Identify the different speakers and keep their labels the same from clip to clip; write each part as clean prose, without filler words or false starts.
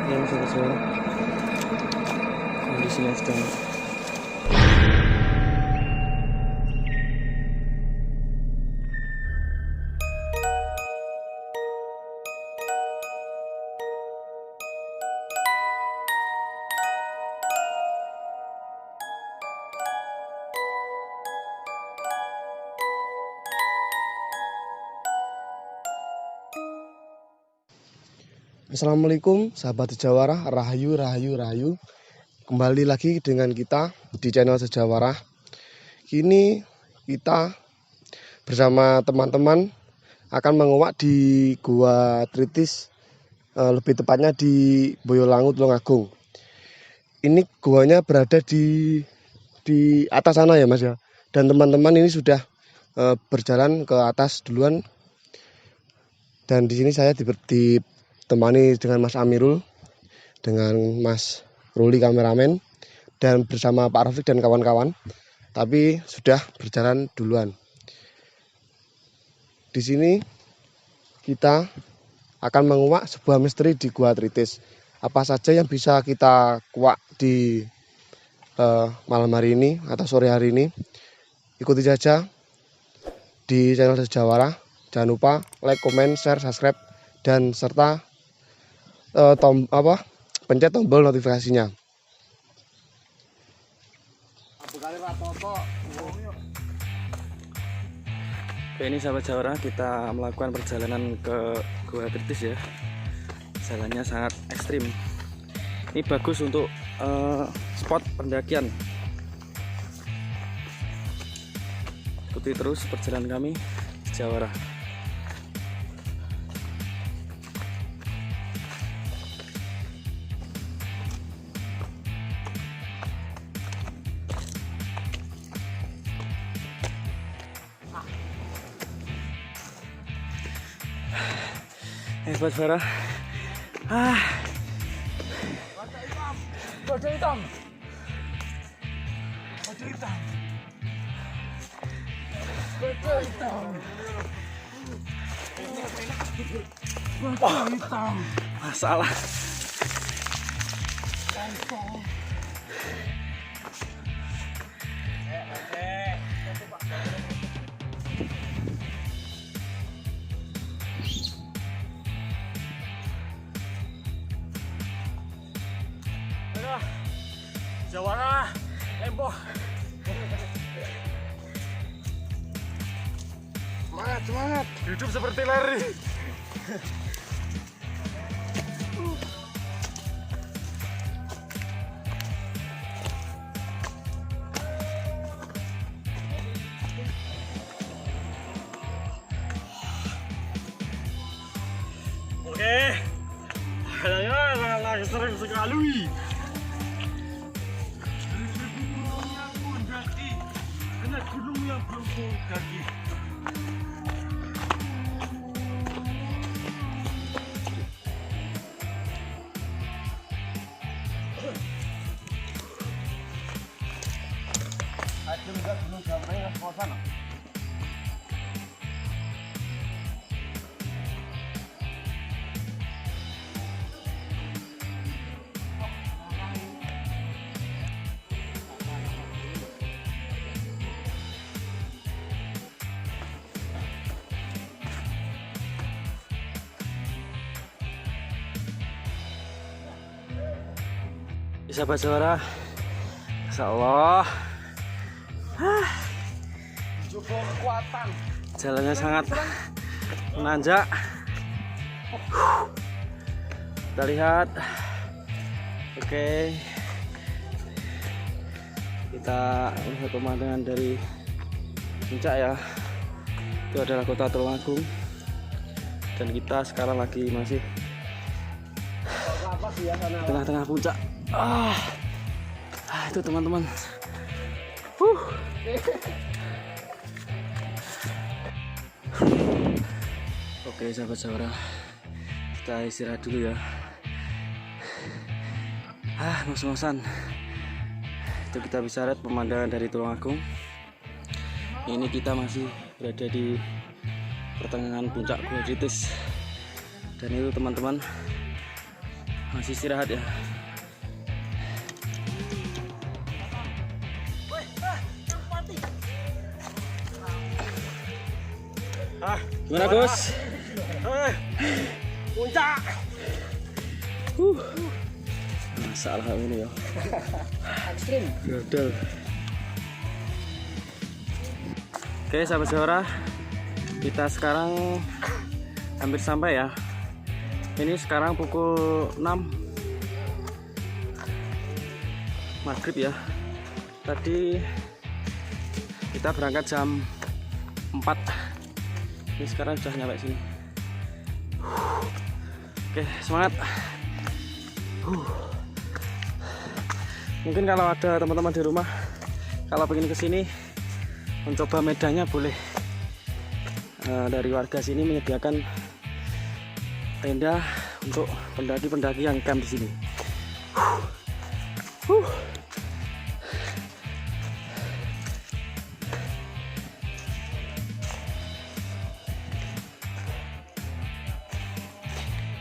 Speaker 1: yang suara kondisinya sedang
Speaker 2: Assalamualaikum sahabat Sejawarah, rahayu rahayu rahayu. Kembali lagi dengan kita di channel Sejawarah. Kini kita bersama teman-teman akan menguak di Gua Tritis, lebih tepatnya di Boyolangu, Tulungagung. Ini guanya berada di atas sana ya Mas ya. Dan teman-teman ini sudah berjalan ke atas duluan. Dan di sini saya ditemani dengan Mas Amirul, dengan Mas Ruli kameramen, dan bersama Pak Rafiq dan kawan-kawan. Tapi sudah berjalan duluan. Di sini kita akan menguak sebuah misteri di Gua Tritis. Apa saja yang bisa kita kuak di malam hari ini atau sore hari ini? Ikuti saja di channel Sejawarah. Jangan lupa like, comment, share, subscribe, dan serta pencet tombol notifikasinya.
Speaker 1: Oke, ini sahabat Sejawarah, kita melakukan perjalanan ke Gua Tritis ya. Jalannya sangat ekstrim. Ini bagus untuk spot pendakian. Ikuti terus perjalanan kami Sejawarah. Hebat Farah.
Speaker 3: Baja hitam. Baja hitam. Baja hitam. Baja hitam.
Speaker 1: Masalah.
Speaker 3: Sejawarah, tempo. Semangat, semangat. Hidup seperti lari. Oke, kayaknya lagi sering sekali. Gunung yang belum kaki. Ada enggak gunung Jamreng yang ke sana?
Speaker 1: Sahabat Sejawarah, Insya Allah
Speaker 3: Coba kekuatan.
Speaker 1: jalannya sangat menanjak. Kita lihat. Oke, kita lihat pemandangan dari puncak ya. Itu adalah kota Tulungagung, dan kita sekarang lagi masih tengah-tengah puncak. Itu teman-teman. Oke sahabat Sejawarah, kita istirahat dulu ya. Ngos-ngosan. Itu kita bisa lihat pemandangan dari Tulungagung. Ini kita masih berada di pertengahan puncak Gua Tritis. Dan itu teman-teman, Masih istirahat ya. Gimana Gus?
Speaker 3: Puncak.
Speaker 1: Masalah ini ya.
Speaker 3: Ekstrim.
Speaker 1: Gagal. Oke sahabat Jawara, kita sekarang hampir sampai ya. Ini sekarang pukul 6 maghrib ya. Tadi kita berangkat jam 4. Ini sekarang sudah nyampe sini. Oke, semangat. Mungkin kalau ada teman-teman di rumah, kalau pengen kesini mencoba medannya boleh. Dari warga sini menyediakan tenda untuk pendaki-pendaki yang camp di sini.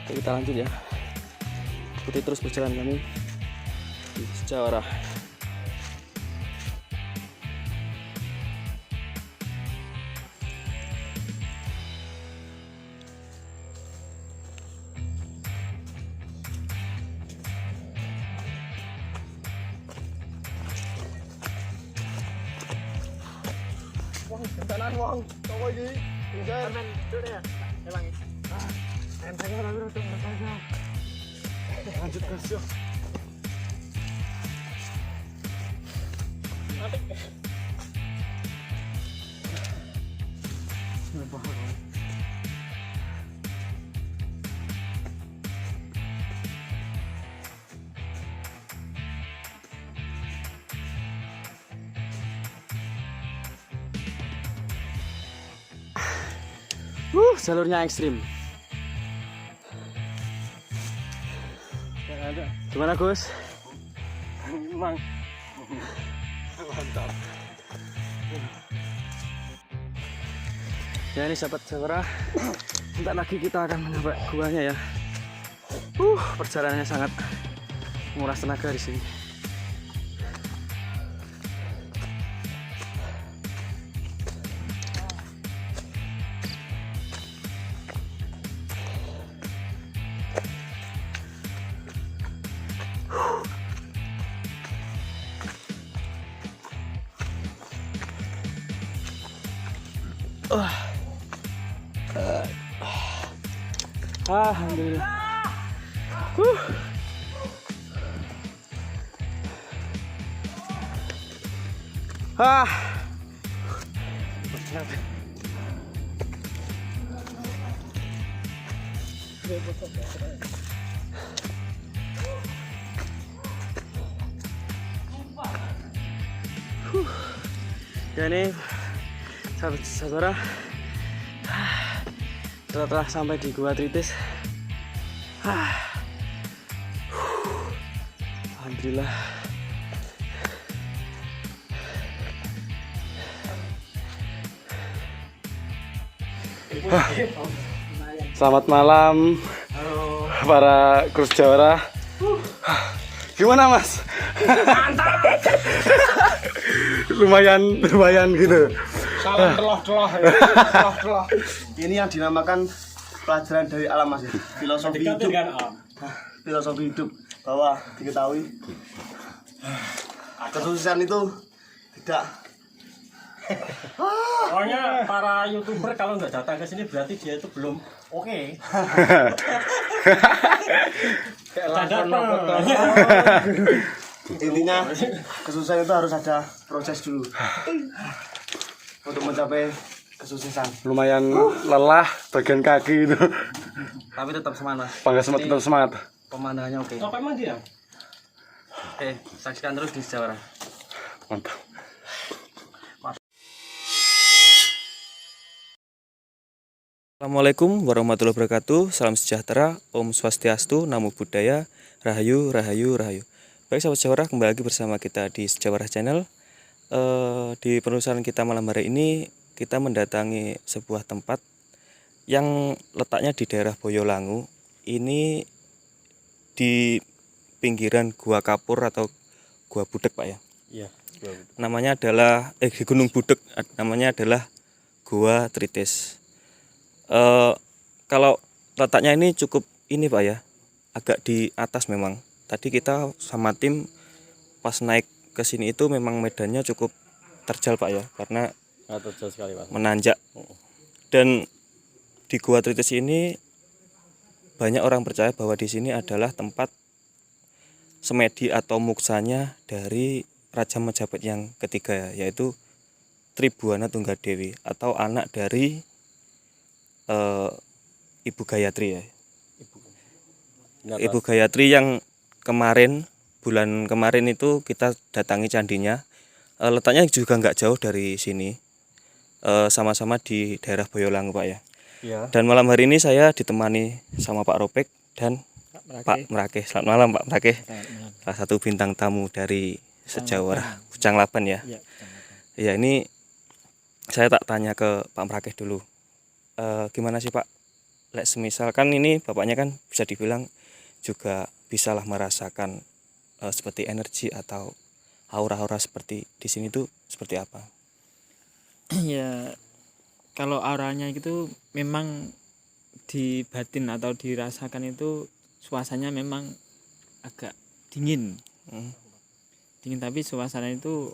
Speaker 1: Oke, kita lanjut ya. Ikuti terus perjalanan kami di Jawara.
Speaker 2: Tenan wong, toko iki.
Speaker 3: Aman, itu ya. Emang. Entengnya tapi udah aja. Lanjut gas yuk.
Speaker 1: Jalurnya ekstrim. Gimana Gus?
Speaker 3: Emang. Mantap.
Speaker 1: Ya ini sahabat Jawara, bentar lagi kita akan mencapai guanya ya. Perjalanannya sangat menguras tenaga di sini. Alhamdulillah. Ya ini saudara, kita telah sampai di Gua Tritis. Alhamdulillah. Selamat malam.
Speaker 3: Halo.
Speaker 1: Para kru Jawara. Gimana Mas?
Speaker 3: Mantap.
Speaker 1: lumayan gitu.
Speaker 3: Salam teloh-teloh ya. Teloh-teloh.
Speaker 2: Ini yang dinamakan pelajaran dari alam Mas. Filosofi hidup.
Speaker 3: Dengan alam.
Speaker 2: Filosofi hidup bahwa diketahui kesuksesan itu tidak.
Speaker 3: Pokoknya para YouTuber kalau nggak datang ke sini berarti dia itu belum oke.
Speaker 2: Intinya kesuksesan itu harus ada proses dulu untuk mencapai kesuksesan.
Speaker 1: Lumayan lelah bagian kaki itu.
Speaker 4: Tapi tetap semangat.
Speaker 1: Tetap semangat.
Speaker 4: Pemandangannya oke.
Speaker 3: Apa emang dia?
Speaker 4: Oke, saksikan terus di Jawara.
Speaker 1: Mantap.
Speaker 5: Assalamualaikum warahmatullahi wabarakatuh. Salam sejahtera, Om Swastiastu, Namo Buddhaya, Rahayu, Rahayu, Rahayu. Baik sahabat Jawara, kembali lagi bersama kita di Jawara Channel. Di penelusuran kita malam hari ini, kita mendatangi sebuah tempat yang letaknya di daerah Boyolangu. Ini di pinggiran Gua Kapur atau Gua Budek Pak ya.
Speaker 4: Iya.
Speaker 5: Namanya adalah di Gunung Budek namanya adalah Gua Tritis. Kalau letaknya ini cukup ini Pak ya, agak di atas memang. Tadi kita sama tim pas naik ke sini itu memang medannya cukup terjal Pak ya, karena
Speaker 4: Terjal sekali Pak.
Speaker 5: menanjak. Dan di Gua Tritis ini banyak orang percaya bahwa di sini adalah tempat semedi atau muksanya dari Raja Majapahit yang ketiga, yaitu Tribhuwana Tunggadewi atau anak dari Ibu Gayatri ya. Ibu Gayatri yang bulan kemarin itu kita datangi candinya. Letaknya juga nggak jauh dari sini, sama-sama di daerah Boyolangu Pak ya.
Speaker 4: Iya.
Speaker 5: Dan malam hari ini saya ditemani sama Pak Ropek dan Pak Merakeh. Selamat malam Pak Merakeh. Salah satu bintang tamu dari Sejawarah Bujang Laban ya. Ya ini saya tak tanya ke Pak Merakeh dulu. Gimana sih Pak? Lek semisal kan ini bapaknya kan bisa dibilang juga bisalah merasakan seperti energi atau aura-aura seperti di sini tuh seperti apa?
Speaker 3: Ya kalau auranya itu memang di batin atau dirasakan itu suasananya memang agak dingin. Dingin, tapi suasana itu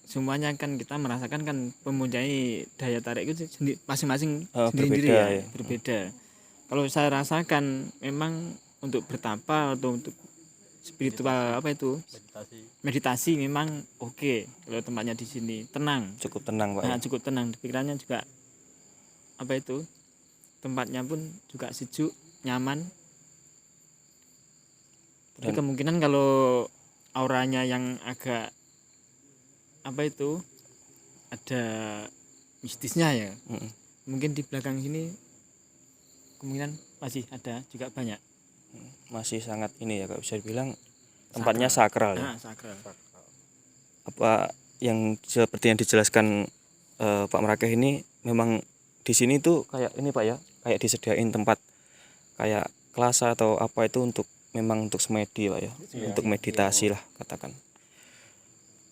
Speaker 3: semuanya kan kita merasakan kan mempunyai daya tarik itu masing-masing sendiri-sendiri
Speaker 5: berbeda,
Speaker 3: ya, berbeda. Kalau saya rasakan memang untuk bertapa atau untuk spiritual apa itu meditasi memang oke. Kalau tempatnya di sini tenang,
Speaker 5: Cukup tenang Pak.
Speaker 3: nah,
Speaker 5: Ya?
Speaker 3: cukup tenang. Pikirannya juga apa itu, tempatnya pun juga sejuk, nyaman. Tapi
Speaker 5: Dan-
Speaker 3: kemungkinan kalau auranya yang agak apa itu ada mistisnya ya, mungkin di belakang sini kemungkinan masih ada juga banyak.
Speaker 5: Masih sangat ini ya, kalau bisa dibilang tempatnya sakral ya.
Speaker 3: Nah, sakral.
Speaker 5: Apa yang seperti yang dijelaskan Pak Merakeh ini, memang di sini tuh kayak ini Pak ya, kayak disediain tempat kayak kelas atau apa itu untuk memang untuk semedi Pak ya, untuk meditasi lah katakan.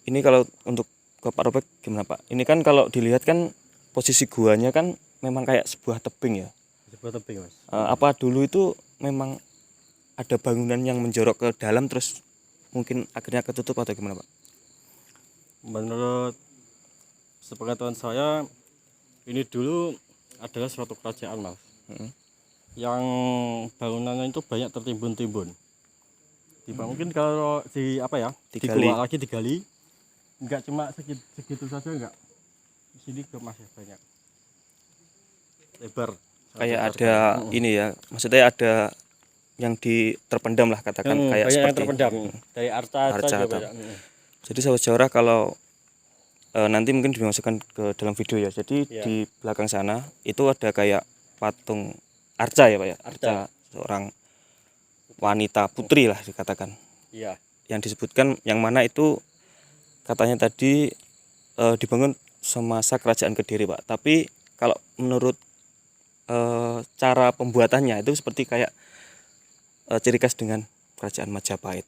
Speaker 5: Ini kalau untuk ke Pak Robek gimana Pak? Ini kan kalau dilihat kan posisi guanya kan memang kayak sebuah tebing ya.
Speaker 4: Sebuah tebing Mas.
Speaker 5: Apa dulu itu memang ada bangunan yang menjorok ke dalam terus mungkin akhirnya ketutup atau gimana Pak?
Speaker 4: Menurut sepengetahuan saya, ini dulu adalah suatu kerajaan Mas. Yang bangunannya itu banyak tertimbun-timbun. Mungkin kalau di apa ya?
Speaker 5: Digali.
Speaker 4: Gua lagi digali. Enggak cuma segitu saja enggak. Di sini juga masih banyak. Lebar.
Speaker 5: Kayak ada ini ya, maksudnya ada yang terpendam lah katakan kayak
Speaker 4: banyak
Speaker 5: seperti
Speaker 4: yang terpendam dari arca
Speaker 5: arca
Speaker 4: juga
Speaker 5: atau-
Speaker 4: banyak.
Speaker 5: Jadi sahabat Sejarah kalau nanti mungkin dimasukkan ke dalam video ya. Jadi
Speaker 4: Iya.
Speaker 5: di belakang sana itu ada kayak patung arca ya Pak ya. Arca seorang wanita putri lah dikatakan.
Speaker 4: Iya.
Speaker 5: Yang disebutkan yang mana itu katanya tadi dibangun semasa kerajaan Kediri Pak. Tapi kalau menurut cara pembuatannya itu seperti kayak ciri khas dengan kerajaan Majapahit.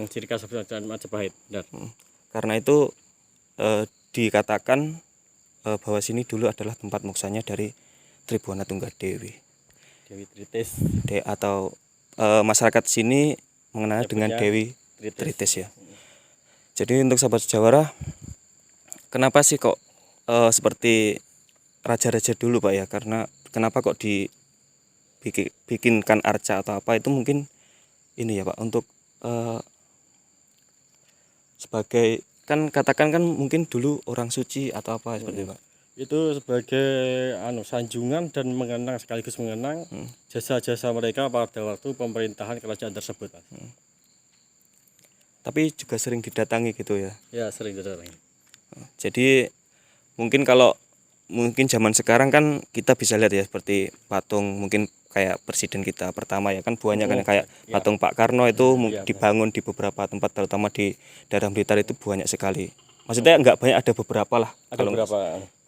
Speaker 4: Ciri khas kerajaan Majapahit. Benar.
Speaker 5: Karena itu dikatakan bahwa sini dulu adalah tempat muksanya dari Tribhuwana Tunggadewi.
Speaker 4: Dewi Tritis.
Speaker 5: Atau masyarakat sini mengenalnya dengan
Speaker 4: Nyebutnya
Speaker 5: Dewi
Speaker 4: Tritis.
Speaker 5: Tritis ya. Jadi untuk sahabat Sejawarah, kenapa sih kok seperti raja-raja dulu Pak ya? Karena kenapa kok dibikinkan arca atau apa itu mungkin ini ya Pak, untuk sebagai kan katakan kan mungkin dulu orang suci atau apa seperti itu Pak.
Speaker 4: Itu sebagai sanjungan dan mengenang, sekaligus mengenang jasa-jasa mereka pada waktu pemerintahan kerajaan tersebut Mas.
Speaker 5: Tapi juga sering didatangi gitu ya.
Speaker 4: Ya sering didatangi.
Speaker 5: Jadi mungkin kalau mungkin zaman sekarang kan kita bisa lihat ya seperti patung mungkin kayak presiden kita pertama ya kan buahnya kan kayak patung Pak Karno itu dibangun di beberapa tempat terutama di daerah Blitar itu banyak sekali. Maksudnya nggak banyak, ada beberapa lah.
Speaker 4: Ada
Speaker 5: Kalau
Speaker 4: beberapa.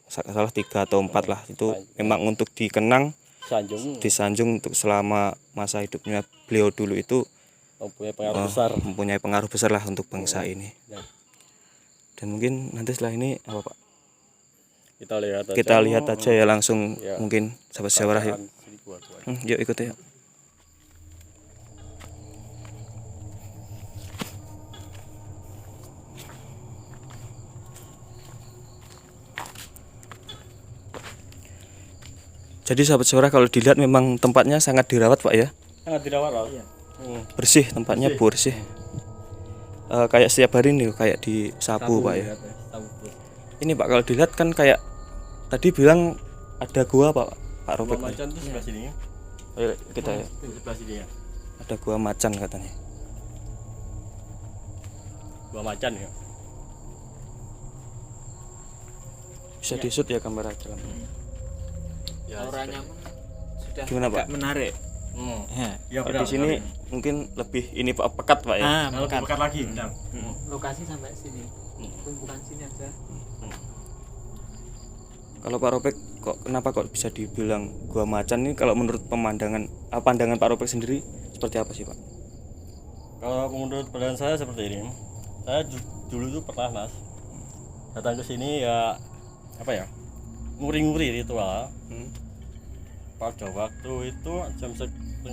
Speaker 5: salah 3 atau 4 lah itu memang untuk dikenang
Speaker 4: Sanjung
Speaker 5: disanjung untuk selama masa hidupnya beliau dulu itu
Speaker 4: mempunyai pengaruh besar.
Speaker 5: mempunyai pengaruh besar lah untuk bangsa ini.
Speaker 4: Ya.
Speaker 5: Dan mungkin nanti setelah ini apa Pak?
Speaker 4: Kita lihat
Speaker 5: Lihat aja ya langsung
Speaker 4: Ya.
Speaker 5: mungkin sahabat sejarah yuk.
Speaker 4: Sini gua.
Speaker 5: Yuk ikut ya. Jadi sahabat sejarah kalau dilihat memang tempatnya sangat dirawat Pak ya.
Speaker 4: Sangat dirawat loh.
Speaker 5: Bersih tempatnya bersih. Kayak setiap hari nih kayak disapu Pak ya. Ini Pak kalau dilihat kan kayak tadi bilang ada gua Pak Robek.
Speaker 4: Gua macan tuh sebelah sini.
Speaker 5: Ayo kita ya.
Speaker 4: Sebelah sini ya.
Speaker 5: Ada gua macan katanya.
Speaker 4: Gua macan ya.
Speaker 5: Bisa disut ya kamera dalam.
Speaker 4: Ya,
Speaker 3: Auranya pun sudah
Speaker 5: Gimana, Pak?
Speaker 3: agak menarik.
Speaker 4: Ya,
Speaker 3: Ya.
Speaker 5: Kalau di sini mungkin lebih ini Pak pekat Pak ya.
Speaker 4: Kalau
Speaker 3: Pekat.
Speaker 4: dekat lagi, benar.
Speaker 3: Lokasi sampai sini. Tumpukan sini aja.
Speaker 5: Kalau Pak Robek kenapa kok bisa dibilang gua macan ini kalau menurut pandangan Pak Robek sendiri seperti apa sih Pak?
Speaker 4: Kalau menurut pandangan saya seperti ini. Saya dulu tuh pernah Mas datang ke sini ya apa ya? Nguri-nguri ritual. Pada waktu itu jam 12:30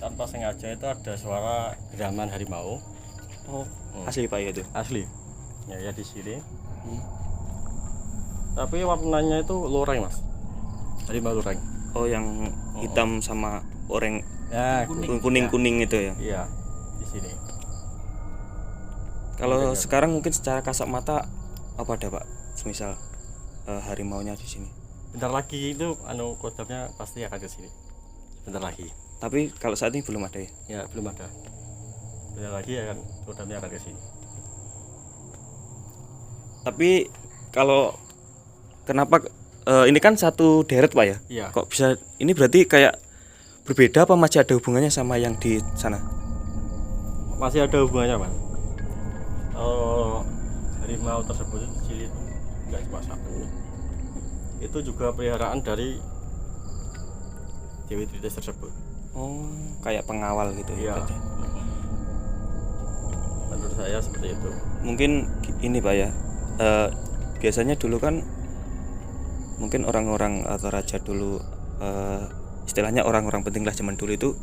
Speaker 4: tanpa sengaja itu ada suara geraman harimau.
Speaker 5: Asli Pak ya itu.
Speaker 4: Asli ya di sini. Tapi warnanya itu loreng Mas, harimau loreng.
Speaker 5: Oh yang hitam sama oranye
Speaker 4: Ya
Speaker 5: kuning itu ya.
Speaker 4: iya di sini.
Speaker 5: Kalau sekarang mungkin secara kasat mata apa ada Pak? Semisal harimaunya di sini.
Speaker 4: Bentar lagi itu kodamnya pasti akan ke sini. Bentar lagi.
Speaker 5: Tapi kalau saat ini belum ada ya.
Speaker 4: Ya belum ada. Bentar lagi akan kodamnya akan ke sini.
Speaker 5: Tapi kalau kenapa ini kan satu deret Pak ya?
Speaker 4: Iya.
Speaker 5: Kok bisa ini berarti kayak berbeda apa masih ada hubungannya sama yang di sana?
Speaker 4: Masih ada hubungannya Mas. Harimau tersebut itu ciri itu nggak cuma satu. Itu juga peliharaan dari Dewi Tritis tersebut.
Speaker 5: Oh, kayak pengawal gitu ya.
Speaker 4: Iya.
Speaker 5: berarti.
Speaker 4: Menurut saya seperti itu.
Speaker 5: Mungkin ini Pak ya. Biasanya dulu kan mungkin orang-orang atau raja dulu istilahnya orang-orang penting lah zaman dulu itu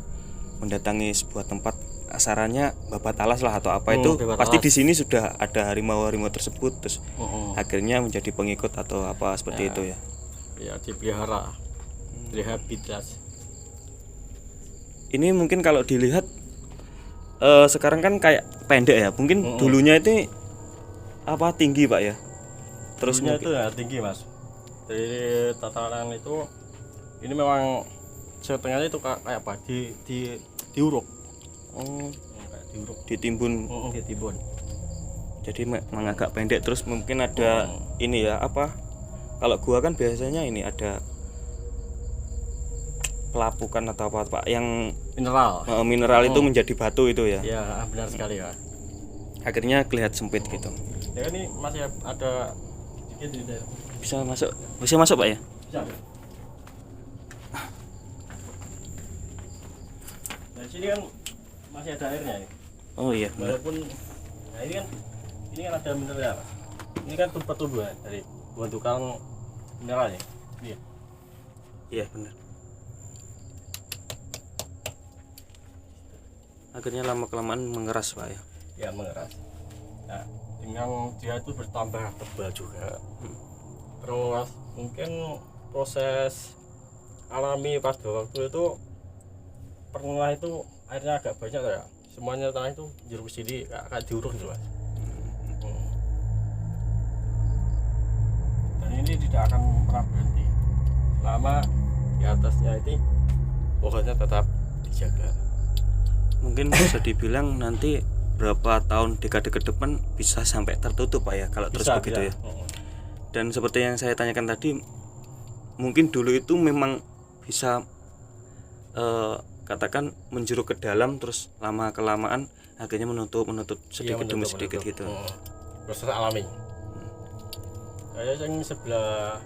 Speaker 5: mendatangi sebuah tempat asarannya babat alas lah atau apa itu
Speaker 4: babat
Speaker 5: pasti
Speaker 4: alas.
Speaker 5: di sini sudah ada harimau-harimau tersebut terus akhirnya menjadi pengikut atau apa seperti itu ya.
Speaker 4: Ya dipelihara, rehabilitas.
Speaker 5: Ini mungkin kalau dilihat sekarang kan kayak pendek ya. Mungkin dulunya itu apa tinggi Pak ya. Terus
Speaker 4: Dulunya
Speaker 5: mungkin,
Speaker 4: itu ya tinggi Mas. Dari tataran itu ini memang setengahnya itu kayak apa? Diuruk.
Speaker 5: oh
Speaker 4: Kayak diuruk.
Speaker 5: ditimbun.
Speaker 4: Ditimbun.
Speaker 5: Jadi memang agak pendek terus mungkin ada ini ya apa? Kalau gua kan biasanya ini ada pelapukan atau apa Pak yang
Speaker 4: Mineral.
Speaker 5: mineral itu menjadi batu itu ya.
Speaker 4: Ya benar sekali ya.
Speaker 5: Akhirnya kelihatan sempit gitu.
Speaker 4: Ya ini masih ada sedikit di daerah.
Speaker 5: Bisa masuk Pak ya?
Speaker 4: Bisa. Dari sini kan masih ada airnya ya.
Speaker 5: Oh iya. Benar.
Speaker 4: Walaupun nah ini kan ada mineral. Ini kan tempat tumbuhan dari tukang mineralnya. Iya.
Speaker 5: Iya benar. Akhirnya lama kelamaan mengeras Pak ya.
Speaker 4: Ya mengeras. Nah, dengan dia itu bertambah tebal juga. Terus mungkin proses alami pada waktu itu pernah itu airnya agak banyak ya. Semuanya tanah itu jeruk sini kayak diuruk gitu Mas. Dan ini tidak akan pernah berhenti selama di atasnya itu pohonnya tetap dijaga.
Speaker 5: Mungkin bisa dibilang nanti berapa tahun dekade ke depan bisa sampai tertutup Pak ya kalau terus begitu ya. Dan seperti yang saya tanyakan tadi mungkin dulu itu memang bisa katakan menjuruk ke dalam terus lama kelamaan akhirnya menutup sedikit demi sedikit gitu.
Speaker 4: Proses alami. Kayak yang sebelah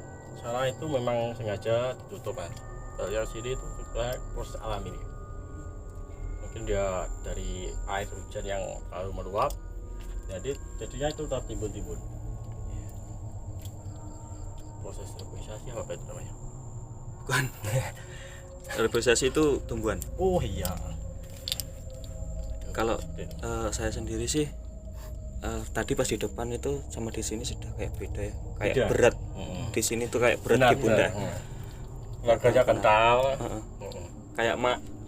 Speaker 4: sana itu memang sengaja ditutup kan. Kalau yang sini itu proses alami nih. Mungkin dia dari air hujan yang terlalu meluap, jadi jadinya itu tertimbun-timbun. Proses reboisasi apa itu namanya?
Speaker 5: Bukan. Reboisasi itu tumbuhan.
Speaker 4: Oh iya.
Speaker 5: Kalau saya sendiri sih tadi pas di depan itu sama di sini sudah kayak beda ya, kayak
Speaker 4: Beda.
Speaker 5: berat. Di sini tuh kayak berat di pundak.
Speaker 4: Tenaganya kental.
Speaker 5: Kayak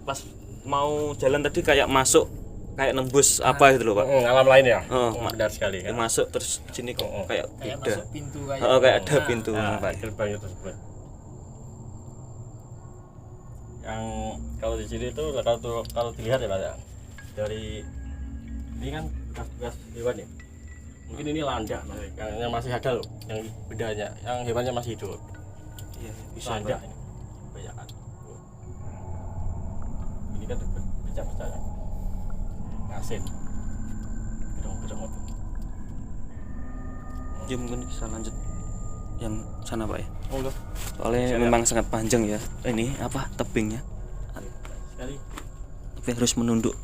Speaker 5: pas mau jalan tadi kayak masuk, kayak nembus apa gitu loh Pak.
Speaker 4: Alam lain ya.
Speaker 5: Benar
Speaker 4: sekali kan.
Speaker 5: Masuk terus sini kok kayak
Speaker 3: kayak
Speaker 5: beda.
Speaker 3: masuk pintu kayak
Speaker 5: Kayak ada pintu.
Speaker 4: Nah,
Speaker 5: Pak.
Speaker 4: gerbang itu tersebut. Yang kalau di sini tuh kalau dilihat ya Pak ya, dari ini kan bekas-bekas hewan ya. Mungkin ini landak yang masih ada loh, yang bedanya, yang hewannya masih hidup.
Speaker 5: Iya, bisa
Speaker 4: Landak
Speaker 5: Pak.
Speaker 4: ini banyak kan. Ini kan pecah-pecah ngasin. Gedong-gedong itu.
Speaker 5: Ya mungkin bisa lanjut yang sana Pak ya.
Speaker 4: Oh loh,
Speaker 5: Soalnya memang sangat panjang ya. Ini apa tebingnya?
Speaker 4: sekali.
Speaker 5: Tapi harus menunduk.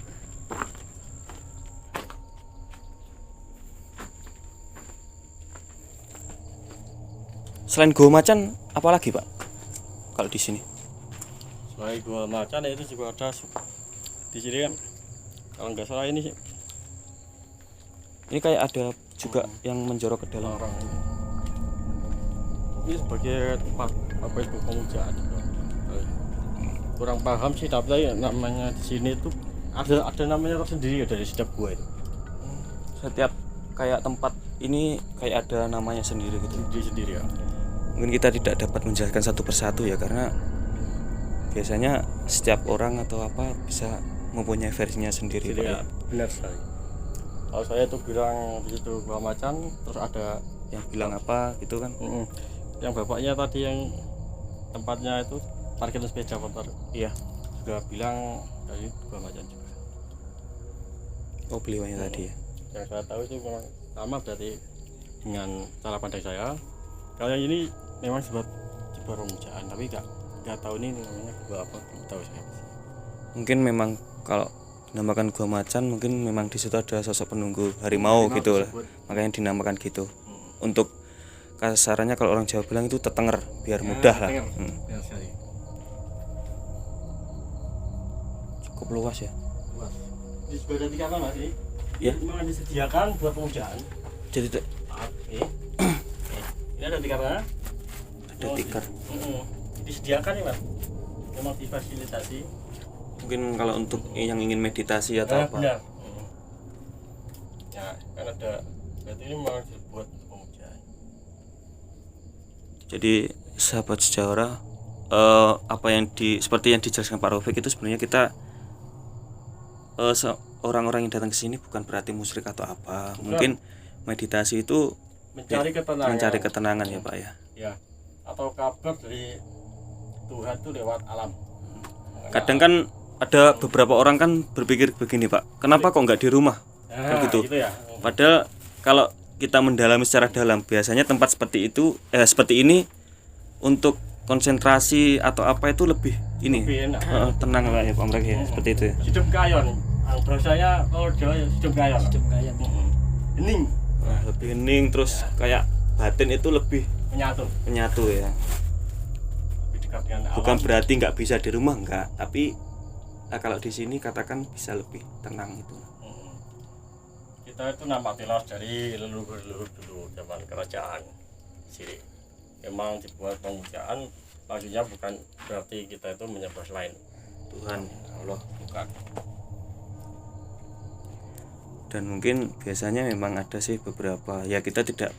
Speaker 5: Selain Gua Macan, apa lagi Pak? Kalau di sini?
Speaker 4: Selain Gua Macan itu juga ada di sini kan. Kalau nggak salah ini
Speaker 5: Ini kayak ada juga yang menjorok ke dalam.
Speaker 4: orang ini sebagai tempat apa itu pemujaan. Kurang paham sih, tapi namanya di sini tuh ada namanya tersendiri dari setiap gua itu.
Speaker 5: Setiap kayak tempat ini kayak ada namanya sendiri gitu.
Speaker 4: Sendiri ya.
Speaker 5: Mungkin kita tidak dapat menjelaskan satu persatu ya, karena biasanya setiap orang atau apa bisa mempunyai versinya sendiri Pak,
Speaker 4: Jadi
Speaker 5: ya.
Speaker 4: ya, benar sekali. Kalau saya tuh bilang di situ Gua Macan, terus ada
Speaker 5: Yang bilang apa gitu kan.
Speaker 4: yang bapaknya tadi yang tempatnya itu parkiran sepeda motor,
Speaker 5: Iya.
Speaker 4: juga bilang dari Gua Macan juga.
Speaker 5: Oh beliaunya tadi ya.
Speaker 4: Yang saya tahu itu memang sama berarti dengan cara pandang saya. Kalau yang ini memang sebuah pemujaan, tapi nggak tahu ini namanya gua apa, belum tahu saya.
Speaker 5: Mungkin memang kalau dinamakan Gua Macan mungkin memang di situ ada sosok penunggu harimau gitu lah.
Speaker 4: tersebut.
Speaker 5: Makanya dinamakan gitu. Untuk kasarannya kalau orang Jawa bilang itu tetenger biar mudah lah.
Speaker 4: Benar sekali.
Speaker 5: Cukup luas ya.
Speaker 4: Luas. Di sebelah tiga kan masih?
Speaker 5: Ya.
Speaker 4: Memang disediakan buat pemujaan.
Speaker 5: Jadi
Speaker 4: Oke. Ini ada tikarnya.
Speaker 5: ada tikar.
Speaker 4: Disediakan ya Mas. Memang difasilitasi.
Speaker 5: Mungkin kalau untuk yang ingin meditasi atau apa.
Speaker 4: Benar. Ya, kan ada. Berarti ini memang dibuat untuk pemujaan.
Speaker 5: Jadi sahabat sejarah, apa yang seperti yang dijelaskan Pak Raufik itu sebenarnya kita orang-orang yang datang ke sini bukan berarti musyrik atau apa. Mungkin meditasi itu mencari ketenangan ya Pak ya.
Speaker 4: Ya. Atau kabar dari Tuhan itu lewat alam.
Speaker 5: Kadang kan ada beberapa orang kan berpikir begini Pak, kenapa kok nggak di rumah? Kan gitu.
Speaker 4: Ya.
Speaker 5: Padahal kalau kita mendalami secara dalam, biasanya tempat seperti itu seperti ini untuk konsentrasi atau apa itu lebih ini
Speaker 4: Lebih enak.
Speaker 5: tenang lah ya Pak mereka ya, seperti itu ya.
Speaker 4: Hidup kayon. Bahasanya kalau Jawa ya hidup kayon.
Speaker 3: hidup kayak
Speaker 4: Hening,
Speaker 5: Nah, lebih hening terus kayak batin itu lebih
Speaker 4: menyatu.
Speaker 5: ya.
Speaker 4: Lebih dekat dengan alam.
Speaker 5: Bukan berarti nggak bisa di rumah enggak, tapi kalau di sini katakan bisa lebih tenang itu.
Speaker 4: Kita itu nampak tilas dari leluhur-leluhur dulu zaman kerajaan sini. Memang dibuat pemujaan, maksudnya bukan berarti kita itu menyembah selain
Speaker 5: Tuhan Allah.
Speaker 4: bukan.
Speaker 5: Dan mungkin biasanya memang ada sih beberapa, ya kita tidak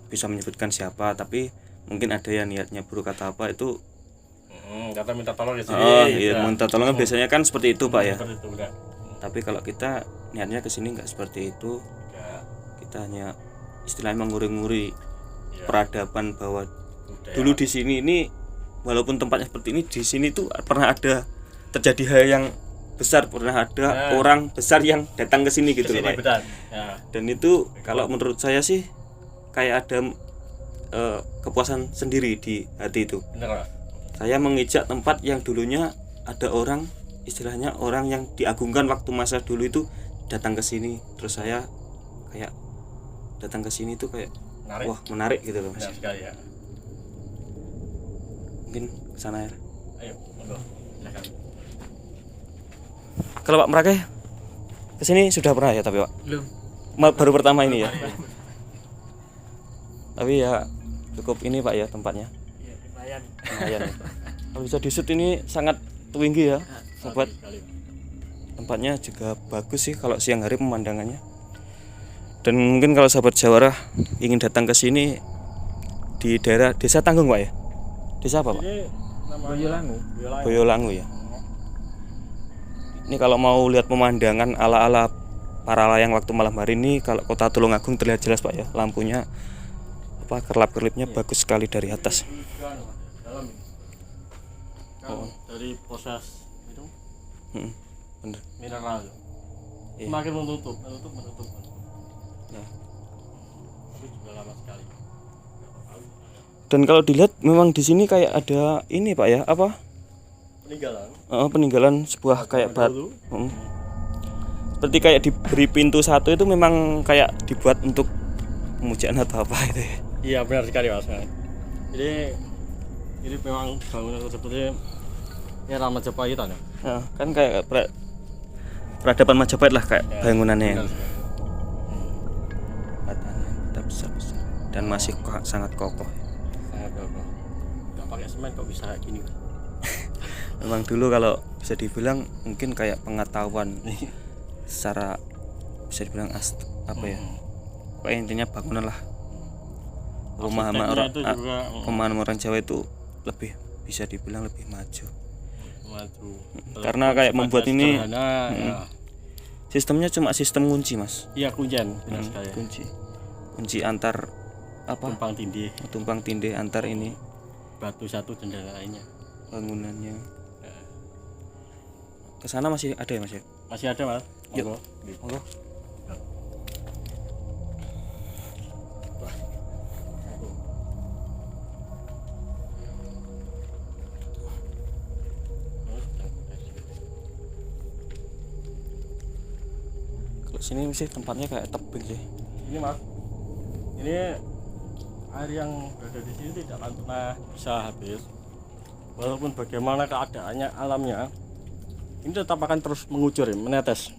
Speaker 5: bisa menyebutkan siapa, tapi mungkin ada yang niatnya buruk atau apa itu.
Speaker 4: Kata minta tolong di sini.
Speaker 5: Iya, minta tolong biasanya kan seperti itu Pak ya.
Speaker 4: Seperti itu enggak.
Speaker 5: Tapi kalau kita niatnya ke sini nggak seperti itu,
Speaker 4: Enggak.
Speaker 5: kita hanya istilahnya menguri-nguri
Speaker 4: Ya,
Speaker 5: peradaban bahwa
Speaker 4: budaya.
Speaker 5: dulu di sini ini walaupun tempatnya seperti ini, di sini tuh pernah ada terjadi hal yang besar, pernah ada orang besar yang datang ke sini gitu loh
Speaker 4: Kesini,
Speaker 5: Pak.
Speaker 4: betul. Ya.
Speaker 5: Dan itu kalau menurut saya sih kayak ada kepuasan sendiri di hati itu.
Speaker 4: Bener, Mas.
Speaker 5: Saya menginjak tempat yang dulunya ada orang, istilahnya orang yang diagungkan waktu masa dulu itu datang ke sini, terus saya kayak datang ke sini tuh kayak
Speaker 4: Menarik.
Speaker 5: wah menarik gitu loh Mas.
Speaker 4: Benar sekali ya.
Speaker 5: Mungkin kesana ya.
Speaker 4: Ayo, monggo. Silakan.
Speaker 5: Kalau Pak Merake kesini sudah pernah ya tapi Pak?
Speaker 3: Belum.
Speaker 5: Baru pertama ini ya. Tapi ya cukup ini Pak ya tempatnya.
Speaker 3: Iya, lumayan.
Speaker 5: Lumayan. Kalau bisa disut ini sangat tinggi ya, sahabat.
Speaker 4: Sekali.
Speaker 5: Tempatnya juga bagus sih kalau siang hari pemandangannya. Dan mungkin kalau sahabat Jawara ingin datang ke sini di daerah Desa Tanggung Pak ya. Desa apa Pak?
Speaker 4: Ini namanya
Speaker 3: Boyolangu.
Speaker 5: Boyolangu ya. Ini kalau mau lihat pemandangan ala-ala para layang waktu malam hari ini, kalau kota Tulungagung terlihat jelas Pak ya. Lampunya apa kerlap-kerlipnya bagus sekali dari atas.
Speaker 4: Dalam ini. Kalau dari proses itu
Speaker 5: Bener.
Speaker 4: mineral
Speaker 5: Iya.
Speaker 4: semakin menutup.
Speaker 5: Ya.
Speaker 4: Tapi juga lama sekali.
Speaker 5: Dan kalau dilihat memang di sini kayak ada ini Pak ya, apa?
Speaker 4: Peninggalan.
Speaker 5: Peninggalan sebuah kayak batu. Seperti kayak diberi pintu satu itu memang kayak dibuat untuk pemujaan atau apa itu ya.
Speaker 4: Iya benar sekali Mas. Jadi ini memang bangunan tersebut ini era Majapahitan ya.
Speaker 5: Kan kayak peradaban Majapahit lah kayak bangunannya.
Speaker 4: Benar sekali.
Speaker 5: Batanya tetap besar-besar dan masih sangat kokoh.
Speaker 4: Sangat bagus. Nggak pakai semen kok bisa kayak gini.
Speaker 5: Memang dulu kalau bisa dibilang mungkin kayak pengetahuan secara bisa dibilang apa ya? Pokoknya intinya bangunan lah. Pemahaman
Speaker 4: Arsiteknya
Speaker 5: orang
Speaker 4: itu juga
Speaker 5: pemahaman orang Jawa itu lebih bisa dibilang lebih maju.
Speaker 4: maju.
Speaker 5: Karena kayak membuat ini
Speaker 4: Sederhana, ya.
Speaker 5: sistemnya cuma sistem kunci Mas.
Speaker 4: Iya kuncian benar sekali.
Speaker 5: Kunci antar apa?
Speaker 4: Tumpang tindih
Speaker 5: Antar ini
Speaker 4: batu satu dan lainnya.
Speaker 5: bangunannya. Ke sana masih ada ya Mas ya?
Speaker 4: Masih ada Mas.
Speaker 5: Yuk.
Speaker 4: Monggo.
Speaker 5: Monggo. Kalau sini sih tempatnya kayak tebing sih.
Speaker 4: Ini Mas. Ini air yang berada di sini tidak akan pernah bisa habis. Walaupun bagaimana keadaannya alamnya, ini tetap akan terus mengucur, menetes,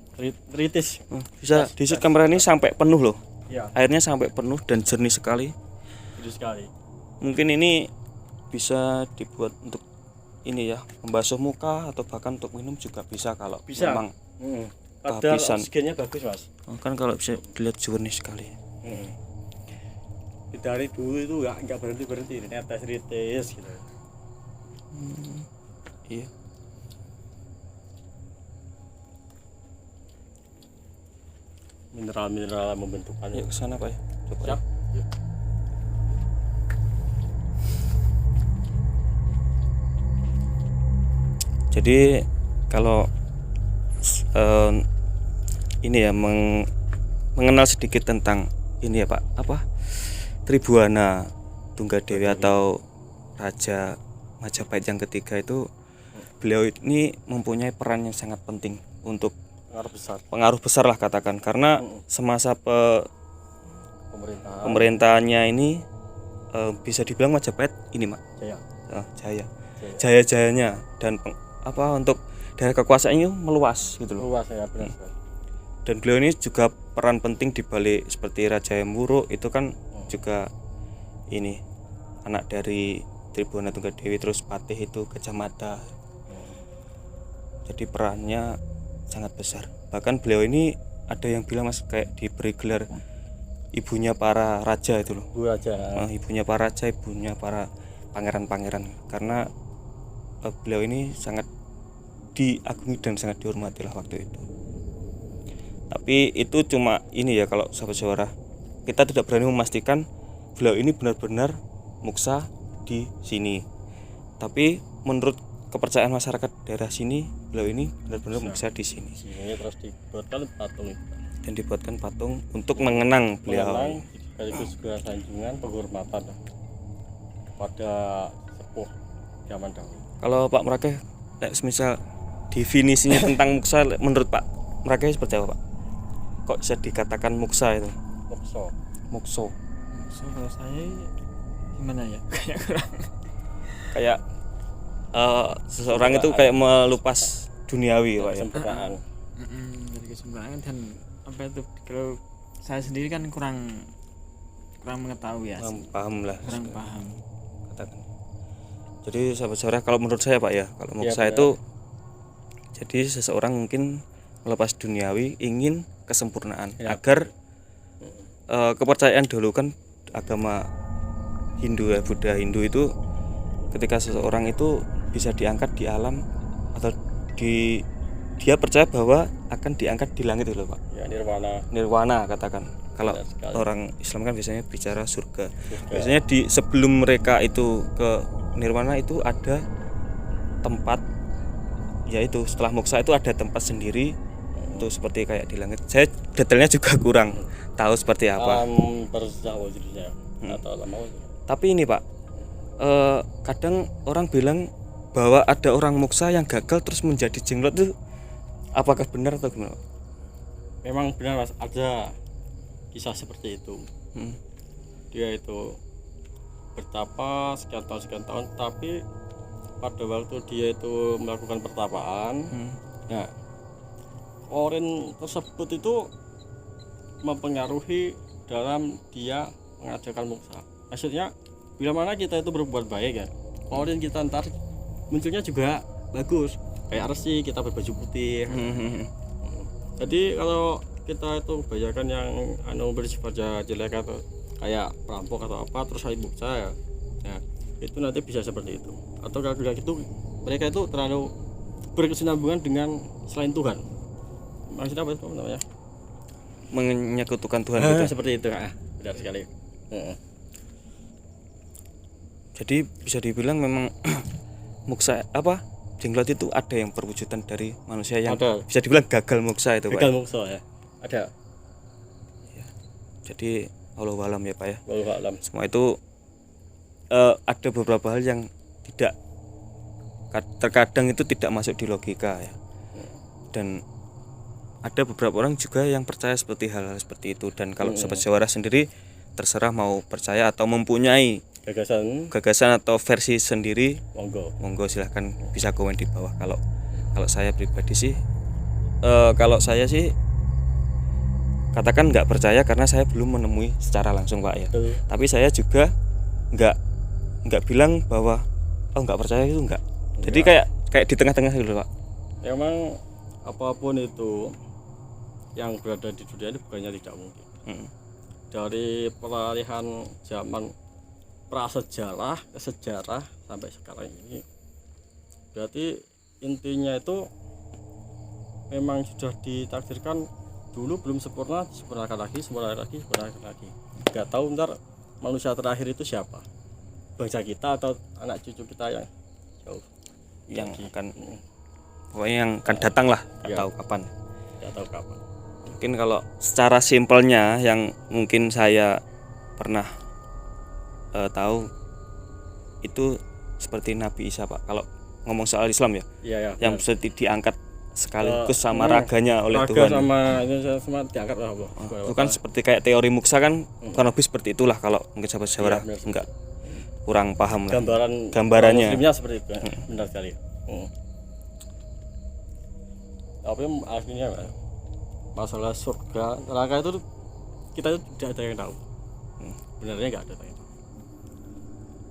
Speaker 4: kritis.
Speaker 5: Bisa disut kamera ini sampai penuh loh.
Speaker 4: Iya,
Speaker 5: Airnya sampai penuh dan jernih sekali.
Speaker 4: kritis sekali.
Speaker 5: Mungkin ini bisa dibuat untuk ini ya, membasuh muka atau bahkan untuk minum juga bisa kalau
Speaker 4: Bisa.
Speaker 5: memang
Speaker 4: Kadar
Speaker 5: kehabisan.
Speaker 4: oksigennya bagus Mas.
Speaker 5: Kan kalau bisa dilihat jernih sekali.
Speaker 4: Dari dulu itu nggak berhenti netes kritis gitu.
Speaker 5: Iya.
Speaker 4: Mineral membentukannya.
Speaker 5: Yuk ke sana Pak ya. Coba.
Speaker 4: Siap. Yuk.
Speaker 5: Jadi kalau ini ya mengenal sedikit tentang ini ya Pak, apa? Tribuana Tunggadewi atau Raja Majapahit yang ketiga itu, beliau ini mempunyai peran yang sangat penting untuk pengaruh besar lah katakan, karena semasa pemerintahannya ini bisa dibilang Majapahit ini Mak jaya-jayanya dan untuk daerah kekuasaannya meluas gitu loh.
Speaker 4: Luas ya benar sekali.
Speaker 5: Dan beliau ini juga peran penting di balik seperti Raja Muruk itu kan juga ini anak dari Tribuana Tunggadewi, terus Patih itu Gajah Mada. Jadi perannya sangat besar. Bahkan beliau ini ada yang bilang Mas kayak diberi gelar ibunya para raja itu loh.
Speaker 4: Bu Raja.
Speaker 5: Ibunya para raja, ibunya para pangeran-pangeran, karena beliau ini sangat diagungi dan sangat dihormati lah waktu itu. Tapi itu cuma ini ya, kalau sahabat Jawara, kita tidak berani memastikan beliau ini benar-benar muksa di sini. Tapi menurut kepercayaan masyarakat daerah sini, beliau ini benar-benar muksa di sini.
Speaker 4: Sini terus dibuatkan patung itu.
Speaker 5: Dan dibuatkan patung untuk mengenang beliau.
Speaker 4: Sekaligus juga sanjungan penghormatan. pada sepuh zaman dahulu.
Speaker 5: Kalau Pak Merakeh, misal definisinya tentang muksa menurut Pak Merakeh seperti apa Pak? Kok bisa dikatakan muksa itu?
Speaker 4: Mokso.
Speaker 5: Mukso.
Speaker 3: So, kalau saya gimana ya? Kayak kurang.
Speaker 5: Kayak seseorang itu kayak melupas duniawi Pak ya.
Speaker 4: Kesempurnaan.
Speaker 3: Dari kesempurnaan dan apa itu, kalau saya sendiri kan kurang mengetahui ya,
Speaker 5: Paham lah.
Speaker 3: kurang paham.
Speaker 5: Katakan. Jadi sahabat-sahabat, kalau menurut saya Pak ya, kalau muksa
Speaker 4: benar.
Speaker 5: itu jadi seseorang mungkin melepas duniawi, ingin kesempurnaan agar kepercayaan dulu kan agama Hindu ya, Buddha Hindu itu ketika seseorang itu bisa diangkat di alam atau dia percaya bahwa akan diangkat di langit itu loh Pak.
Speaker 4: Ya,
Speaker 5: Nirwana katakan. Kalau
Speaker 4: Benar sekali.
Speaker 5: orang Islam kan biasanya bicara surga. Biasanya sebelum mereka itu ke nirwana itu ada tempat, yaitu setelah moksa itu ada tempat sendiri itu seperti kayak di langit. Saya detailnya juga kurang tahu seperti apa.
Speaker 4: Barzah wajibnya atau alam maut.
Speaker 5: Tapi ini Pak, kadang orang bilang bahwa ada orang moksa yang gagal terus menjadi jenglot itu, apakah benar atau gimana Pak?
Speaker 4: Memang benar Mas, ada kisah seperti itu. Dia itu bertapa sekian tahun, tapi pada waktu dia itu melakukan pertapaan, nah orang tersebut itu mempengaruhi dalam dia mengajarkan moksa. Maksudnya bila mana kita itu berbuat baik ya, orang kita ntar munculnya juga bagus, kayak resi kita berbaju putih. Jadi kalau kita itu bayangkan yang bersifat jelek atau kayak perampok atau apa terus saya moksa ya, nah itu nanti bisa seperti itu. Atau kalau bilang itu mereka itu terlalu berkesinambungan dengan selain Tuhan. Maksudnya apa itu namanya?
Speaker 5: Menyekutukan Tuhan gitu.
Speaker 4: Seperti itu, benar sekali.
Speaker 5: Jadi bisa dibilang memang moksa apa jenglot itu ada yang perwujudan dari manusia yang
Speaker 4: Ada.
Speaker 5: bisa dibilang gagal moksa itu Pak.
Speaker 4: Gagal moksa ya, ada.
Speaker 5: Jadi Allah alam ya Pak ya.
Speaker 4: Wallahu a'lam.
Speaker 5: Semua itu ada beberapa hal yang tidak, terkadang itu tidak masuk di logika ya. Dan ada beberapa orang juga yang percaya seperti hal-hal seperti itu. Dan kalau Sobat Jawara sendiri terserah mau percaya atau mempunyai gagasan atau versi sendiri, monggo silahkan bisa komen di bawah. Kalau saya pribadi sih, kalau saya sih katakan nggak percaya karena saya belum menemui secara langsung Pak ya. Tapi saya juga nggak bilang bahwa nggak percaya itu nggak. Jadi kayak di tengah-tengah gitu Pak.
Speaker 4: Memang apapun itu yang berada di dunia ini bukannya tidak mungkin. Dari peralihan zaman prasejarah ke sejarah sampai sekarang ini, berarti intinya itu memang sudah ditakdirkan dulu belum sempurna, sempurnakan lagi. Nggak tahu ntar manusia terakhir itu siapa, bangsa kita atau anak cucu kita yang jauh
Speaker 5: Yang akan pokoknya yang akan datang lah, nggak tahu kapan.
Speaker 4: nggak tahu kapan.
Speaker 5: Mungkin kalau secara simpelnya yang mungkin saya pernah tahu itu seperti Nabi Isa Pak. Kalau ngomong soal Islam ya,
Speaker 4: Iya,
Speaker 5: yang seperti diangkat sekaligus sama raganya oleh
Speaker 4: raga
Speaker 5: Tuhan.
Speaker 4: sama diangkat lah Allah.
Speaker 5: Itu kan seperti kayak teori muksa kan, kurang lebih seperti itulah. Kalau mungkin sahabat Jawara
Speaker 4: benar.
Speaker 5: enggak kurang paham lah.
Speaker 4: Gambarannya muslimnya seperti itu. Benar sekali. Tapi aslinya masalah surga neraka itu kita itu tidak ada yang tahu. Benarnya nggak ada yang tahu.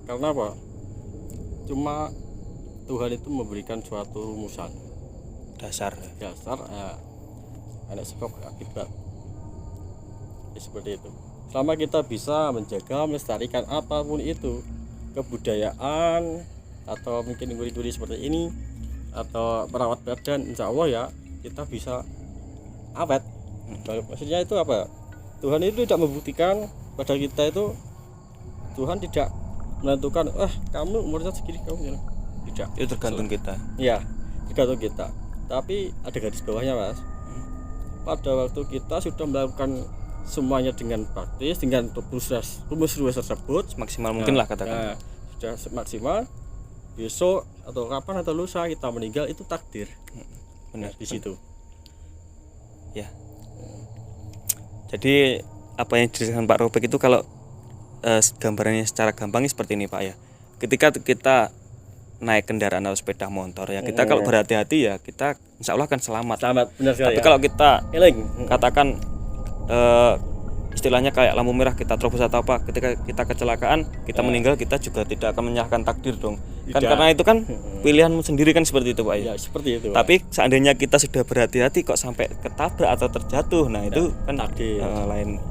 Speaker 4: Karena apa? Cuma Tuhan itu memberikan suatu rumusan
Speaker 5: Dasar.
Speaker 4: ada sebab akibat ya, seperti itu. Selama kita bisa menjaga melestarikan apapun itu, kebudayaan atau mungkin duri-duri seperti ini atau merawat badan, insya Allah ya kita bisa awet. Maksudnya itu apa? Tuhan itu tidak membuktikan pada kita itu, Tuhan tidak menentukan kamu umurnya segini kamu tidak.
Speaker 5: Itu tergantung kita.
Speaker 4: Iya, tergantung kita. Tapi ada garis bawahnya Mas. Pada waktu kita sudah melakukan semuanya dengan praktis, dengan rumus tersebut
Speaker 5: Maksimal mungkin lah katakan.
Speaker 4: sudah maksimal, besok atau kapan atau lusa kita meninggal itu takdir.
Speaker 5: Benar
Speaker 4: Di situ.
Speaker 5: ya. Jadi apa yang dijelaskan Pak Robek itu kalau gambarannya secara gampang seperti ini Pak ya. Ketika kita naik kendaraan atau sepeda motor ya, kita kalau berhati-hati ya kita insya Allah akan selamat.
Speaker 4: Selamat, benar sekali.
Speaker 5: Tapi
Speaker 4: ya.
Speaker 5: kalau kita
Speaker 4: Eling.
Speaker 5: katakan istilahnya kayak lampu merah kita terobos atau apa, ketika kita kecelakaan kita meninggal, kita juga tidak akan menyalahkan takdir dong. Kan
Speaker 4: Tidak.
Speaker 5: karena itu kan pilihanmu sendiri kan seperti itu Pak ya.
Speaker 4: Ya, seperti itu.
Speaker 5: Tapi seandainya kita sudah berhati-hati kok sampai ketabrak atau terjatuh, nah itu kan
Speaker 4: takdir.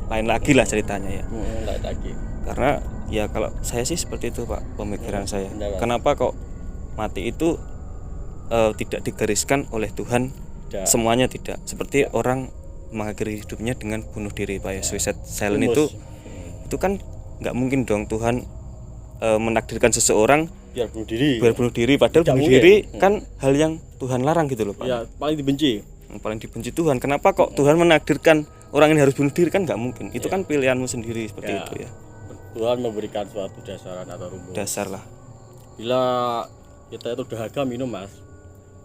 Speaker 5: lain lagi lah ceritanya ya.
Speaker 4: Lain lagi.
Speaker 5: Karena ya kalau saya sih seperti itu Pak pemikiran saya.
Speaker 4: benar, Pak.
Speaker 5: Kenapa kok mati itu tidak digariskan oleh Tuhan?
Speaker 4: Tidak.
Speaker 5: Semuanya tidak. Seperti orang mengakhiri hidupnya dengan bunuh diri Pak ya. Suicide silent itu kan nggak mungkin dong Tuhan menakdirkan seseorang
Speaker 4: biar bunuh diri.
Speaker 5: biar bunuh diri, padahal
Speaker 4: Tidak
Speaker 5: bunuh
Speaker 4: mungkin.
Speaker 5: diri kan hal yang Tuhan larang gitu loh Pak.
Speaker 4: Ya, paling dibenci.
Speaker 5: Yang paling dibenci Tuhan. Kenapa kok Tuhan menakdirkan orang ini harus bunuh diri? Kan nggak mungkin. Itu kan pilihanmu sendiri seperti
Speaker 4: Ya.
Speaker 5: itu ya.
Speaker 4: Tuhan memberikan suatu dasaran atau rumus.
Speaker 5: Dasar lah.
Speaker 4: Bila kita itu dahaga minum, Mas.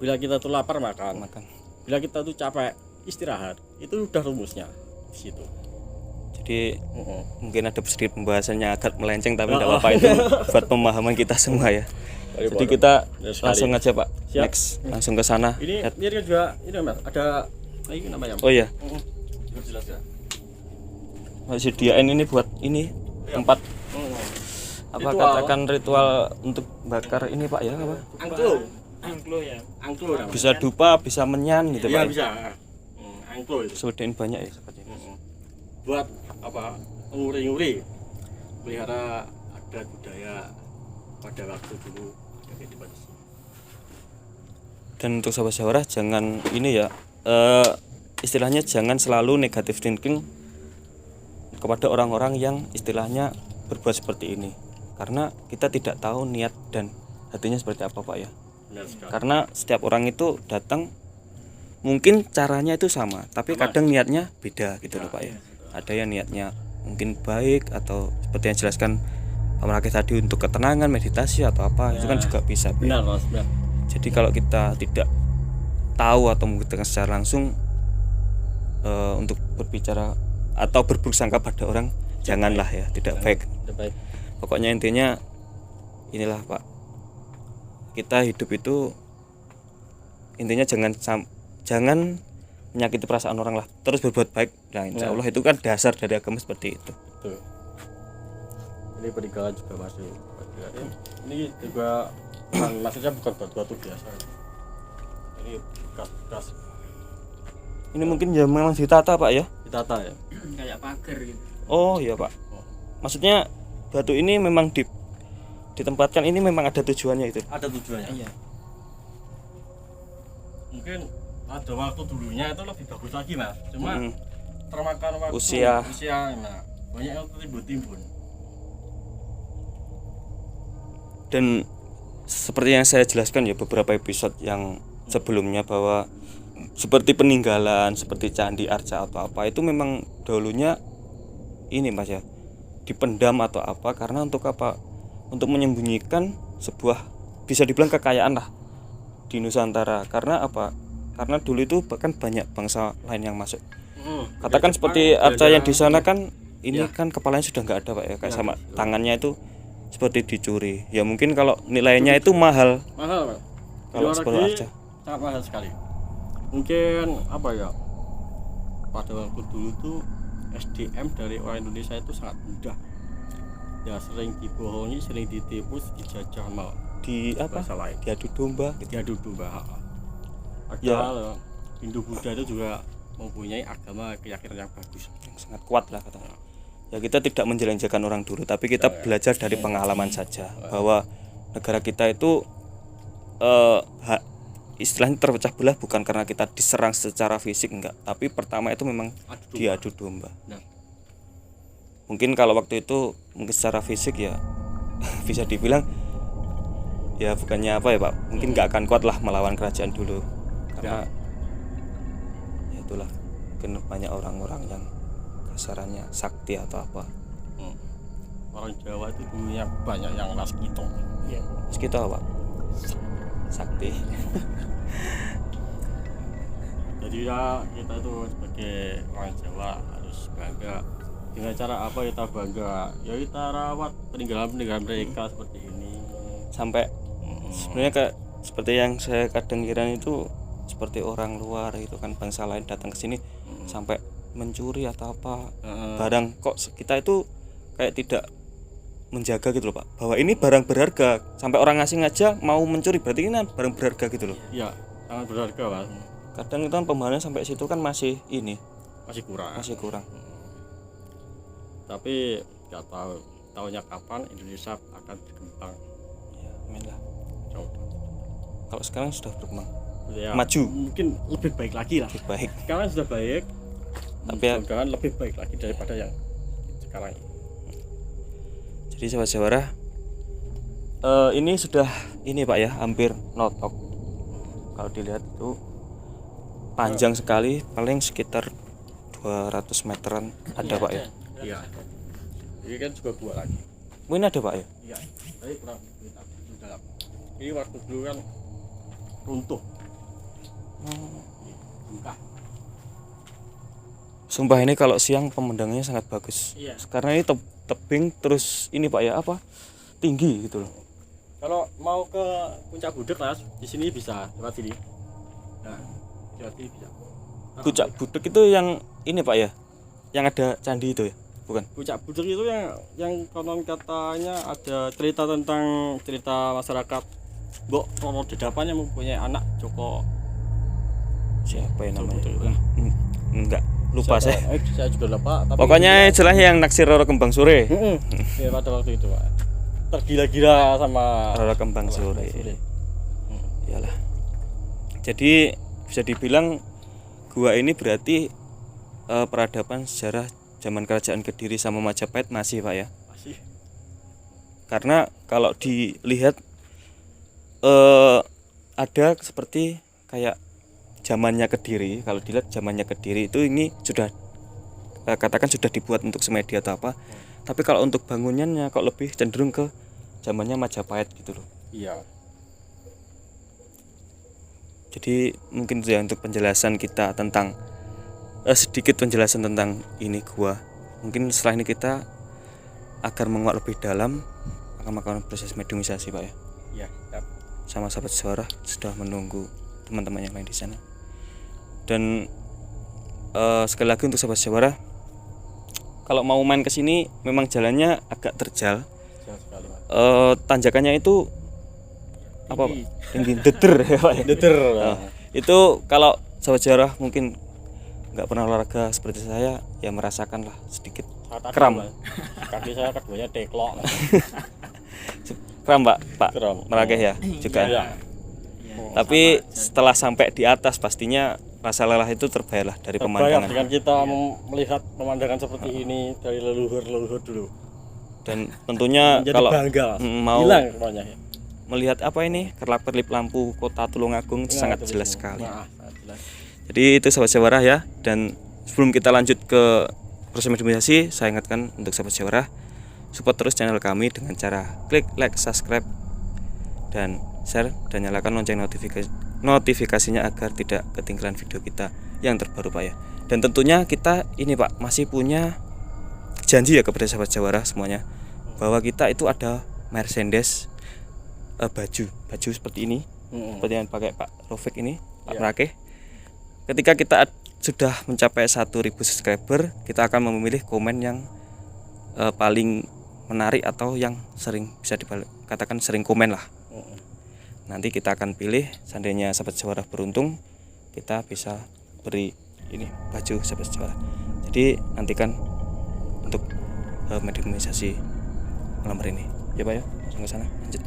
Speaker 4: Bila kita itu lapar makan. Bila kita itu capek istirahat, itu udah rumusnya di situ.
Speaker 5: Jadi mungkin ada sedikit pembahasannya agak melenceng tapi tidak apa-apa, itu buat pemahaman kita semua ya. Jadi kita
Speaker 4: Benar sekali.
Speaker 5: langsung aja Pak.
Speaker 4: Siap.
Speaker 5: Next langsung ke sana.
Speaker 4: Ini kan juga ini Mas, ada ini namanya.
Speaker 5: Oh iya.
Speaker 4: Jelas ya.
Speaker 5: Masih sediain ini buat ini tempat apa
Speaker 4: Ritual.
Speaker 5: katakan ritual untuk bakar ini Pak ya apa?
Speaker 4: Angklo ya. Angklo namanya.
Speaker 5: Bisa dupa, bisa menyan gitu
Speaker 4: Iya
Speaker 5: Pak.
Speaker 4: bisa. Angklo itu.
Speaker 5: Sedain banyak ya sepertinya.
Speaker 4: Buat apa? Nguri-nguri. Pelihara ada budaya pada waktu dulu ada kehidupan di sini.
Speaker 5: Dan untuk sahabat Jawara jangan ini ya, istilahnya jangan selalu negatif thinking kepada orang-orang yang istilahnya berbuat seperti ini, karena kita tidak tahu niat dan hatinya seperti apa Pak ya.
Speaker 4: Benar sekali.
Speaker 5: Karena setiap orang itu datang mungkin caranya itu sama, tapi kadang niatnya beda gitu loh Pak ya. Ada yang niatnya mungkin baik atau seperti yang dijelaskan Pak Merakit tadi untuk ketenangan, meditasi atau apa, itu kan juga bisa Pak ya.
Speaker 4: Benar Mas, benar.
Speaker 5: Jadi kalau kita tidak tahu atau membuktikan secara langsung untuk berbicara atau berburuk sangka pada orang, janganlah ya, tidak baik.
Speaker 4: Udah baik.
Speaker 5: Pokoknya intinya inilah Pak, kita hidup itu intinya jangan menyakiti perasaan orang lah, terus berbuat baik. Nah insya Allah itu kan dasar dari agama seperti itu.
Speaker 4: Tuh. Ini peninggalan juga masih. Ini juga maksudnya bukan batu-batu biasa. Ini bekas
Speaker 5: Ini mungkin ya memang ditata Pak ya.
Speaker 4: ditata ya.
Speaker 3: Kayak pagar gitu.
Speaker 5: Oh iya Pak, maksudnya batu ini memang ditempatkan ini memang ada tujuannya itu.
Speaker 4: Ada tujuannya.
Speaker 3: Iya.
Speaker 4: Mungkin ada waktu dulunya itu lebih bagus lagi Mas. Cuma termakan waktu
Speaker 5: Usia.
Speaker 4: nah, banyak yang timbun-timbun.
Speaker 5: Dan seperti yang saya jelaskan ya beberapa episode yang sebelumnya, bahwa seperti peninggalan seperti candi arca atau apa itu memang dahulunya ini Mas ya dipendam atau apa, karena untuk apa? Untuk menyembunyikan sebuah bisa dibilang kekayaan lah di Nusantara. Karena apa? Karena dulu itu bahkan banyak bangsa lain yang masuk. Katakan seperti arca yang di sana kan ini kan kepalanya sudah nggak ada Pak ya, kayak sama tangannya itu seperti dicuri. Ya mungkin kalau nilainya itu mahal
Speaker 4: Mahal Pak.
Speaker 5: kalau
Speaker 4: Luar
Speaker 5: sebuah
Speaker 4: negeri
Speaker 5: arca.
Speaker 4: sangat mahal sekali. Mungkin apa ya? Pada waktu dulu tuh SDM dari orang Indonesia itu sangat mudah. Ya sering dibohongi, sering ditipu, dijajah sama
Speaker 5: Di apa?
Speaker 4: bangsa lain.
Speaker 5: Diadu domba.
Speaker 4: Diadu domba.
Speaker 5: Ya.
Speaker 4: Padahal Hindu Buddha itu juga mempunyai agama keyakinan yang bagus.
Speaker 5: Yang sangat kuat lah katanya. Ya kita tidak menjelek-jelekan orang dulu, tapi kita belajar dari pengalaman saja bahwa negara kita itu istilahnya terpecah belah bukan karena kita diserang secara fisik, enggak, tapi pertama itu memang diadu domba.
Speaker 4: Nah.
Speaker 5: Mungkin kalau waktu itu mungkin secara fisik ya bisa dibilang ya bukannya apa ya Pak, mungkin nggak akan kuat lah melawan kerajaan dulu, karena ya itulah mungkin banyak orang-orang yang kasarannya sakti atau apa.
Speaker 4: orang Jawa itu dulunya banyak yang waskito.
Speaker 3: Iya.
Speaker 5: Terus kita apa? Sakti.
Speaker 4: Jadi ya kita tuh sebagai orang Jawa harus bangga. Dengan cara apa kita bangga? Ya kita rawat peninggalan mereka seperti ini.
Speaker 5: Sampai sebenarnya kayak seperti yang saya kadang kira itu seperti orang luar itu kan, bangsa lain datang ke sini sampai mencuri atau apa barang, kok kita itu kayak tidak menjaga gitu loh Pak, bahwa ini barang berharga, sampai orang asing aja mau mencuri, berarti ini barang berharga gitu loh.
Speaker 4: Iya, sangat berharga Mas.
Speaker 5: Kadang itu kan pembahasannya sampai situ kan masih ini,
Speaker 4: Masih kurang. Tapi nggak tahu tahunnya kapan Indonesia akan berkembang.
Speaker 5: ya amin lah.
Speaker 4: Coba.
Speaker 5: Kalau sekarang sudah berkembang,
Speaker 4: Ya,
Speaker 5: maju,
Speaker 4: mungkin lebih baik lagi lah.
Speaker 5: lebih baik,
Speaker 4: Sekarang sudah baik,
Speaker 5: tapi ya,
Speaker 4: mudah-mudahan lebih baik lagi daripada yang sekarang ini.
Speaker 5: jadi sahabat Jawara, ini sudah ini Pak ya, hampir notok. Kalau dilihat itu panjang sekali, paling sekitar 200 meteran ada Pak ya.
Speaker 4: Iya. Ini kan juga gua lagi.
Speaker 5: Oh, ini ada Pak ya.
Speaker 4: Iya. Tapi kurang kita dalam. Ini waktu dulu kan runtuh. Buka.
Speaker 5: Sumpah ini kalau siang pemandangannya sangat bagus.
Speaker 4: Iya.
Speaker 5: Karena ini tebing terus ini Pak ya, apa? Tinggi gitu loh.
Speaker 4: Kalau mau ke Puncak Budek Mas, di sini bisa lewat sini. Nah, lewat sini bisa.
Speaker 5: Puncak Budek itu yang ini Pak ya. Yang ada candi itu ya, bukan?
Speaker 4: Puncak Budek itu yang konon katanya ada cerita masyarakat Mbok Roro Dedapan yang mempunyai anak Joko.
Speaker 5: Siapa yang namanya?
Speaker 4: Budek. Nah,
Speaker 5: Enggak, lupa saya.
Speaker 4: Saya juga lupa. Tapi
Speaker 5: Pokoknya jelas yang naksir Roro Kembang Sore.
Speaker 4: ya pada waktu itu Pak. Tergila-gila sama
Speaker 5: Roro Kembang Sore. Iyalah. Jadi bisa dibilang gua ini berarti peradaban sejarah zaman kerajaan Kediri sama Majapahit masih Pak ya.
Speaker 4: Masih.
Speaker 5: Karena kalau dilihat ada seperti kayak zamannya Kediri, kalau dilihat zamannya Kediri itu ini sudah katakan sudah dibuat untuk semedi atau apa, tapi kalau untuk bangunannya kok lebih cenderung ke zamannya Majapahit gitu loh.
Speaker 4: Iya.
Speaker 5: Jadi mungkin itu ya untuk penjelasan kita tentang sedikit penjelasan tentang ini gua. Mungkin setelah ini kita agar menguak lebih dalam akan melakukan proses mediumisasi Pak ya.
Speaker 4: Iya, siap.
Speaker 5: Sama sahabat suara sudah menunggu teman-teman yang lain di sana. Dan sekali lagi untuk sahabat suara, kalau mau main ke sini memang jalannya agak terjal.
Speaker 4: Siap sekali Mas.
Speaker 5: Tanjakannya itu apa Pak? Tinggi deter ya Pak ya.
Speaker 4: Deter.
Speaker 5: Itu kalau sahabat suara mungkin nggak pernah olahraga seperti saya ya merasakan lah sedikit kram.
Speaker 4: Kaki saya keduanya teklok.
Speaker 5: Kram Pak
Speaker 4: Kram.
Speaker 5: Merakeh ya juga.
Speaker 4: Iya.
Speaker 5: Tapi setelah sampai di atas pastinya rasa lelah itu terbayarlah dari
Speaker 4: Terbayar
Speaker 5: pemandangan.
Speaker 4: dengan kita melihat pemandangan seperti ini dari leluhur dulu.
Speaker 5: Dan tentunya
Speaker 4: Menjadi
Speaker 5: kalau
Speaker 4: bangga.
Speaker 5: mau
Speaker 4: Hilang semuanya.
Speaker 5: melihat apa ini kerlap-kerlip lampu kota Tulungagung sangat
Speaker 4: itu
Speaker 5: jelas
Speaker 4: di sini.
Speaker 5: sekali.
Speaker 4: Nah, sangat jelas.
Speaker 5: Jadi itu sahabat Jawara ya. Dan sebelum kita lanjut ke proses mediumisasi, saya ingatkan untuk sahabat Jawara, support terus channel kami dengan cara klik like, subscribe, dan share, dan nyalakan lonceng notifikasinya agar tidak ketinggalan video kita yang terbaru Pak ya. Dan tentunya kita ini Pak masih punya janji ya kepada sahabat Jawara semuanya, bahwa kita itu ada Mercedes baju seperti ini, seperti yang pakai Pak Rofik ini, Pak Merakeh. Ketika kita sudah mencapai 1000 subscriber, kita akan memilih komen yang paling menarik atau yang sering bisa dikatakan sering komen lah. Nanti kita akan pilih, seandainya sahabat Jawara beruntung, kita bisa beri ini baju sahabat Jawara. Jadi nantikan untuk mediumisasi malam hari ini. Ya Pak ya, langsung ke sana lanjut.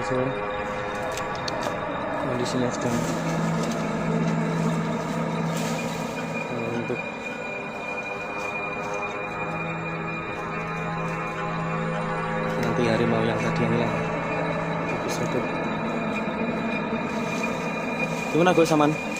Speaker 1: saudara. Kondisinya sedang untuk nanti harimau yang tadi yang hilang. Episode gimana gue saman?